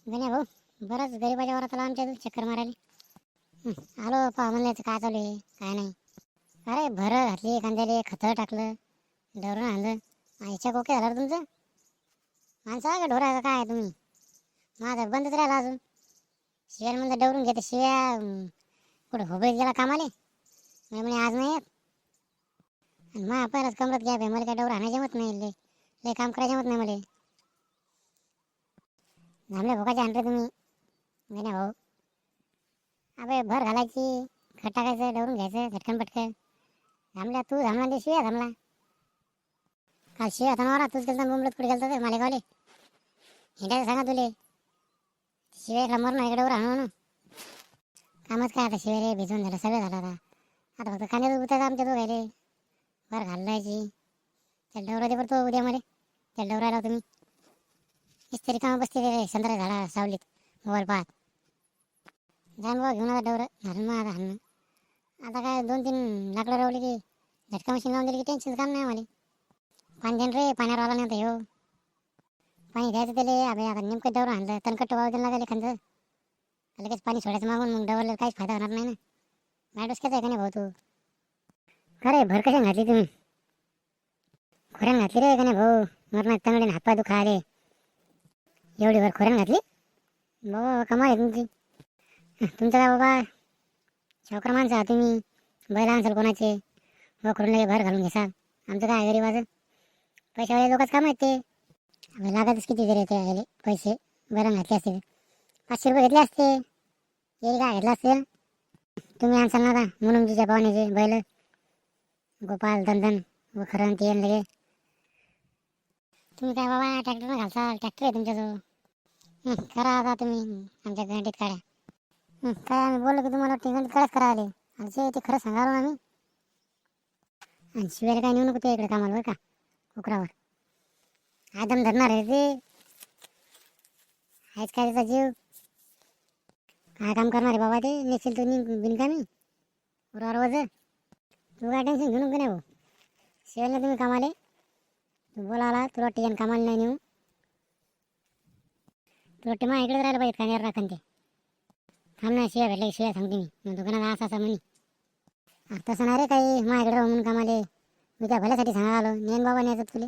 गण्या भाऊ, बरंच गरीबाच्या वरात आला आमच्या इथं चक्कर मारायला. आलो पहा म्हणलं काय चालू आहे काय नाही. अरे भरं घातली कांद्याले, खतं टाकलं, डवरण आणलं. आईच्या कोके झाला रे तुमचं. माणसा का ढोरा का काय तुम्ही. माझं बंदच राहिला अजून. शिव्या म्हणलं डवरून घेते शिव्या. कुठं होबळीत गेला कामाले. मी म्हणे आज नाही येत. आणि मा पहिलाच कमरत घ्या मला काय डवरा हाणा जमत नाही. लय लय काम करायला जमत नाही मला. झामल्या भोकाचे आणले तुम्ही गण्या भाऊ. अबे भर घालायची, खत टाकायचं, डवरून घ्यायचं झटकन पटकन. थांबल्या तू थांबला ते शिव्या थांबला. काल शिव्या थांबवरा तूच गेलता मुंबईत कुठे गेलता ते मालेगावले. हिंडायचं सांगा तुले. शिव्या मरून इकडे वर आणू ना. कामच काय आता शिव्या रे भिजून झालं सगळं झालं आता. आता फक्त कांद्याचं उतायचं आमच्या दोघायले. भर घालायची. त्याला डवरा दे पडतो उद्या मला. त्याला डवरायला तुम्ही. इस्तरी कामं बसते रे संत्रा झाला सावलीत मोबाईल पाहत. जाण बाबा घेऊन आता डवरं घालून मग आता हाणं. आता काय 2-3 लाकडं रवली की झटका मशीन लावून दिली की टेन्शनचं काम नाही आम्हाला. पाणी देण रे पाण्यावर आला नाही आता ह्यो. पाणी द्यायचं त्याले. अबे आता नेमकं डवरं आणलं तणकट वाळू द्यायला लागेल एखादं. लगेच पाणी सोडायचं मागून मग डवरला काहीच फायदा होणार नाही ना. माझ्या डोसक्याचा आहे का नाही भाऊ तू. खरे भर कशाने घातली तुम्ही. खोऱ्यानं घातली रे का नाही भाऊ. मरणात तंगडीने हातपाय दुखायले. एवढी भर खोऱ्यानं घातली. बाबा कमाल आहे तुमची. तुमचं काय बाबा शौकर माणसं आहात तुम्ही. बैल आणसाल कोणाचे वखरून लगे भर घालून घेसाल. आमचं काय गरीबाचं. पैशावाले लोकच काम आहेत ते. अबे लागतच किती तरी ते आले पैसे. बरं घातले असते 500 रुपये घेतले असते. येईल काय घेतला असते. तुम्ही आणसाल ना आता मुनुमजीच्या पाहुण्याचे बैल. गोपाल दंदन वखरण ते लगे. तुम्ही काय बाबा ट्रॅक्टरनं घालसाल. ट्रॅक्टर आहे तुमच्याजवळ. करा आता तुम्ही आमच्या गंडीत काढ्या. काय आम्ही बोललो की तुम्हाला गंडीत काढाच करा आले. आमचे ते खरं सांगालो ना आम्ही. आणि शिवायला काय नेऊ नको ते इकडे कामाला बरं का उकरावर. आदम धरणार आहे ते. आहेच काय त्याचा जीव. काय काम करणार आहे बाबा ते. नेक्सेल तू बिनकामी उरावर वज. तू काय टेन्शन घेऊ नको नाही भाऊ. शिवायला तुम्ही कामाले. तू बोलावला तुला वाटते कामाला नाही नेऊ. तुला वाटते मा इकडे राहिलं पाहिजे काय राखन ते. थांब ना शिव्या भेटल्या शिव्या सांगते मी. मग दुकानात असा असा म्हणे. तसं नाही रे काही माझ्याकडे राहू म्हणून कामाले. मी त्या भल्यासाठी सांगा आलो. नेन बाबा न्यायचं तुले.